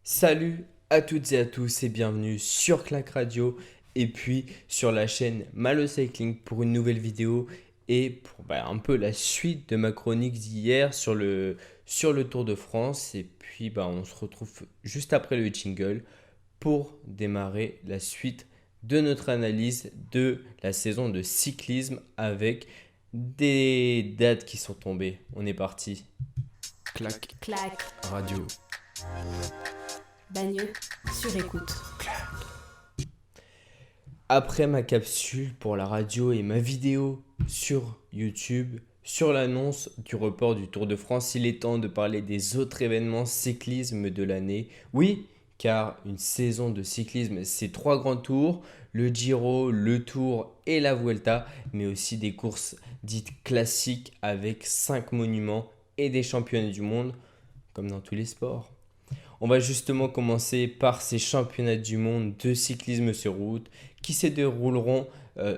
Salut à toutes et à tous et bienvenue sur Clac Radio et puis sur la chaîne Malo Cycling pour une nouvelle vidéo et pour un peu la suite de ma chronique d'hier sur le Tour de France. Et puis on se retrouve juste après le jingle pour démarrer la suite de notre analyse de la saison de cyclisme avec des dates qui sont tombées. On est parti. Clac Clac, Radio. Bagneux, sur écoute. Après ma capsule pour la radio et ma vidéo sur YouTube, sur l'annonce du report du Tour de France, il est temps de parler des autres événements cyclisme de l'année. Oui, car une saison de cyclisme, c'est 3 grands tours, le Giro, le Tour et la Vuelta, mais aussi des courses dites classiques avec 5 monuments et des championnats du monde, comme dans tous les sports. On va justement commencer par ces championnats du monde de cyclisme sur route qui se dérouleront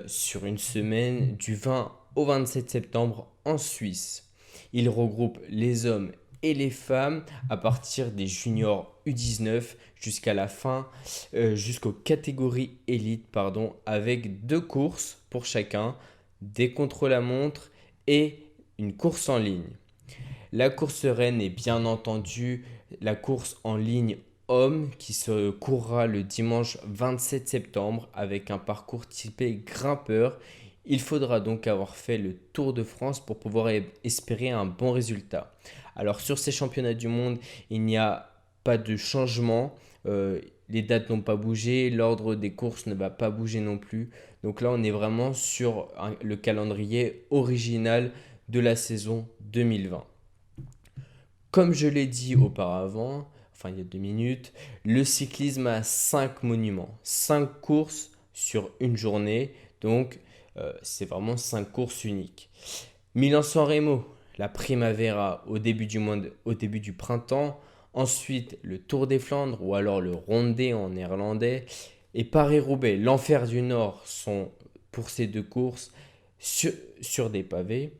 sur une semaine du 20 au 27 septembre en Suisse. Ils regroupent les hommes et les femmes à partir des juniors U19 jusqu'à la fin, jusqu'aux catégories élite, avec 2 courses pour chacun, des contre-la-montre et une course en ligne. La course reine est bien entendu la course en ligne homme qui se courra le dimanche 27 septembre avec un parcours typé grimpeur. Il faudra donc avoir fait le Tour de France pour pouvoir espérer un bon résultat. Alors sur ces championnats du monde, il n'y a pas de changement. Les dates n'ont pas bougé, l'ordre des courses ne va pas bouger non plus. Donc là, on est vraiment sur le calendrier original de la saison 2020. Comme je l'ai dit auparavant, enfin il y a 2 minutes, le cyclisme a 5 monuments, 5 courses sur une journée, donc c'est vraiment 5 courses uniques. Milan-San Remo, la Primavera au début du printemps, ensuite le Tour des Flandres ou alors le Rondé en néerlandais, et Paris-Roubaix, l'Enfer du Nord sont pour ces 2 courses sur des pavés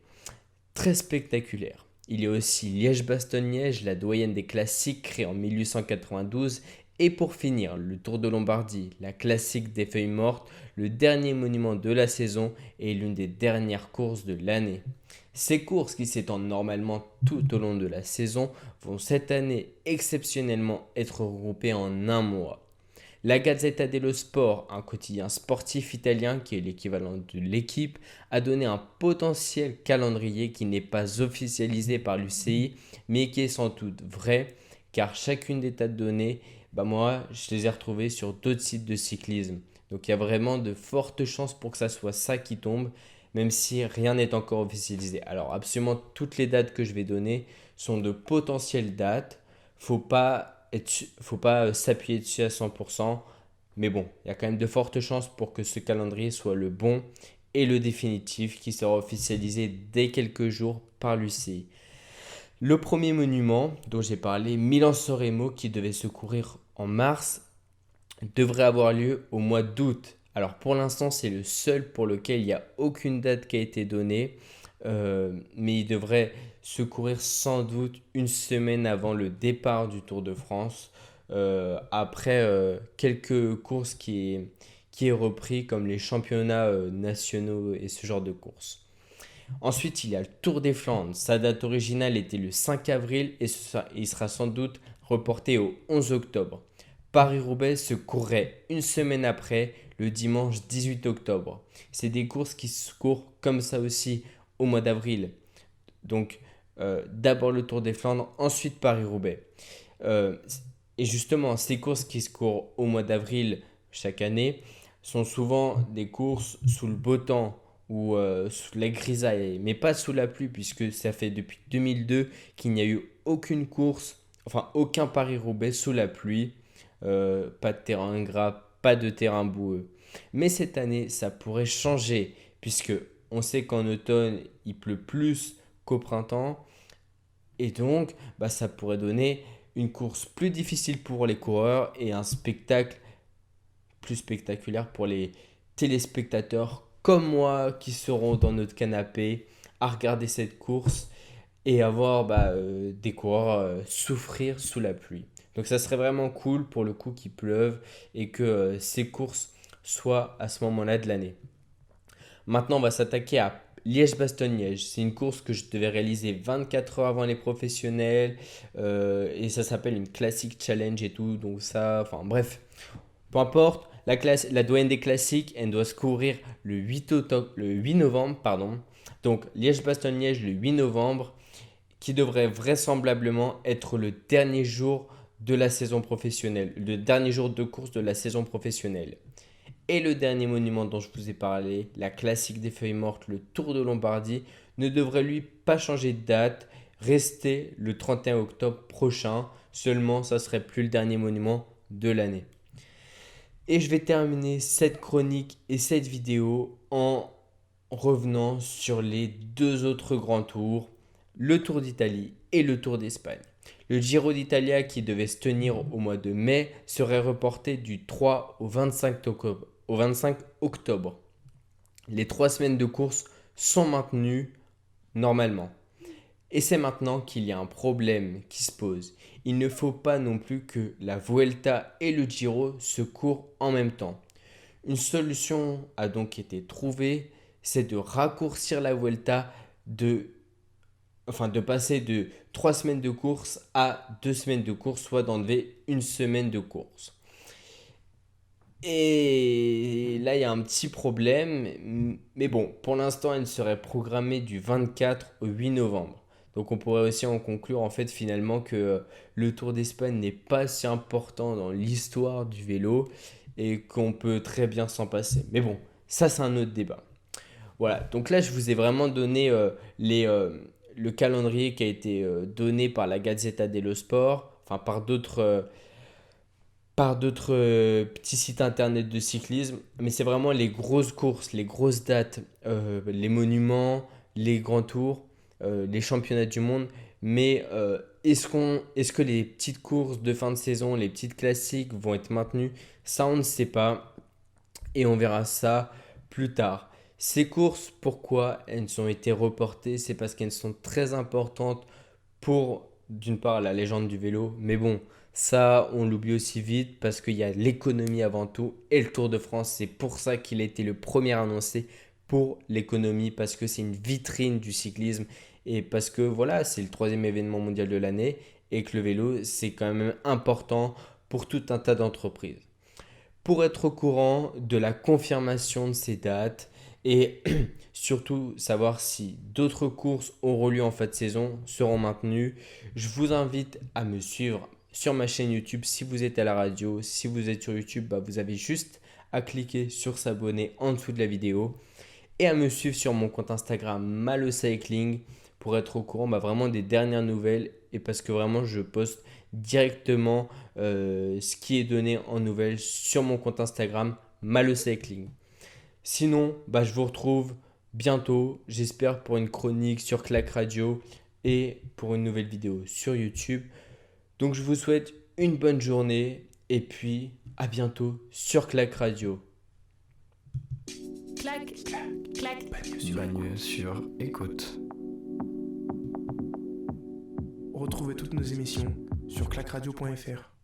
très spectaculaire. Il y a aussi Liège-Bastogne-Liège, la doyenne des classiques créée en 1892. Et pour finir, le Tour de Lombardie, la classique des feuilles mortes, le dernier monument de la saison et l'une des dernières courses de l'année. Ces courses qui s'étendent normalement tout au long de la saison vont cette année exceptionnellement être regroupées en un mois. La Gazzetta dello Sport, un quotidien sportif italien qui est l'équivalent de l'équipe, a donné un potentiel calendrier qui n'est pas officialisé par l'UCI, mais qui est sans doute vrai, car chacune des dates données, moi, je les ai retrouvées sur d'autres sites de cyclisme. Donc il y a vraiment de fortes chances pour que ça soit ça qui tombe, même si rien n'est encore officialisé. Alors absolument toutes les dates que je vais donner sont de potentielles dates. Faut pas s'appuyer dessus à 100%. Mais bon, il y a quand même de fortes chances pour que ce calendrier soit le bon et le définitif qui sera officialisé dès quelques jours par l'UCI. Le premier monument dont j'ai parlé, Milan-San Remo, qui devait se courir en mars, devrait avoir lieu au mois d'août. Alors pour l'instant, c'est le seul pour lequel il n'y a aucune date qui a été donnée, mais il devrait se courir sans doute une semaine avant le départ du Tour de France, après quelques courses qui est repris comme les championnats nationaux et ce genre de courses. Ensuite, il y a le Tour des Flandres. Sa date originale était le 5 avril et il sera sans doute reporté au 11 octobre. Paris-Roubaix se courrait une semaine après, le dimanche 18 octobre. C'est des courses qui se courent comme ça aussi au mois d'avril. Donc d'abord le Tour des Flandres, ensuite Paris-Roubaix. Euh, et justement, ces courses qui se courent au mois d'avril chaque année sont souvent des courses sous le beau temps ou sous la grisaille, mais pas sous la pluie, puisque ça fait depuis 2002 qu'il n'y a eu aucune course, enfin aucun Paris-Roubaix sous la pluie. Pas de terrain gras, pas de terrain boueux. Mais cette année, ça pourrait changer, puisque on sait qu'en automne, il pleut plus qu'au printemps, et donc ça pourrait donner une course plus difficile pour les coureurs et un spectacle plus spectaculaire pour les téléspectateurs comme moi qui seront dans notre canapé à regarder cette course et à voir des coureurs souffrir sous la pluie. Donc ça serait vraiment cool pour le coup qu'il pleuve et que ces courses soient à ce moment-là de l'année. Maintenant, on va s'attaquer à Liège-Bastogne-Liège. C'est une course que je devais réaliser 24 heures avant les professionnels et ça s'appelle une Classic Challenge et tout. Donc ça, enfin bref, peu importe. La doyenne des classiques, elle doit se courir le 8 novembre. Pardon. Donc Liège-Bastogne-Liège le 8 novembre, qui devrait vraisemblablement être le dernier jour de la saison professionnelle, le dernier jour de course de la saison professionnelle. Et le dernier monument dont je vous ai parlé, la classique des feuilles mortes, le Tour de Lombardie, ne devrait lui pas changer de date, rester le 31 octobre prochain. Seulement, ça serait plus le dernier monument de l'année. Et je vais terminer cette chronique et cette vidéo en revenant sur les deux autres grands tours, le Tour d'Italie et le Tour d'Espagne. Le Giro d'Italia, qui devait se tenir au mois de mai, serait reporté du 3 au 25 octobre. Les 3 semaines de course sont maintenues normalement. Et c'est maintenant qu'il y a un problème qui se pose. Il ne faut pas non plus que la Vuelta et le Giro se courent en même temps. Une solution a donc été trouvée, c'est de raccourcir la Vuelta de passer de 3 semaines de course à 2 semaines de course, soit d'enlever une semaine de course. Et là, il y a un petit problème, mais bon, pour l'instant, elle serait programmée du 24 au 8 novembre. Donc on pourrait aussi en conclure en fait finalement que le Tour d'Espagne n'est pas si important dans l'histoire du vélo et qu'on peut très bien s'en passer. Mais bon, ça c'est un autre débat. Voilà, donc là je vous ai vraiment donné le calendrier qui a été donné par la Gazzetta dello Sport, enfin par d'autres petits sites internet de cyclisme, mais c'est vraiment les grosses courses, les grosses dates, les monuments, les grands tours, les championnats du monde. Mais est-ce que les petites courses de fin de saison, les petites classiques vont être maintenues? Ça, on ne sait pas et on verra ça plus tard. Ces courses, pourquoi elles ont été reportées? C'est parce qu'elles sont très importantes pour, d'une part, la légende du vélo, mais bon, ça, on l'oublie aussi vite parce qu'il y a l'économie avant tout. Et le Tour de France, c'est pour ça qu'il a été le premier annoncé pour l'économie, parce que c'est une vitrine du cyclisme et parce que voilà, c'est le troisième événement mondial de l'année et que le vélo, c'est quand même important pour tout un tas d'entreprises. Pour être au courant de la confirmation de ces dates et surtout savoir si d'autres courses auront lieu en fin de saison, seront maintenues, je vous invite à me suivre sur ma chaîne YouTube si vous êtes à la radio. Si vous êtes sur YouTube, vous avez juste à cliquer sur s'abonner en dessous de la vidéo et à me suivre sur mon compte Instagram Malocycling pour être au courant vraiment des dernières nouvelles et parce que vraiment je poste directement ce qui est donné en nouvelles sur mon compte Instagram Malocycling. Sinon, je vous retrouve bientôt, j'espère pour une chronique sur Clac Radio et pour une nouvelle vidéo sur YouTube. Donc je vous souhaite une bonne journée et puis à bientôt sur Clac Radio. Clac, clac. Bagneux sur écoute. Retrouvez toutes nos émissions sur clacradio.fr.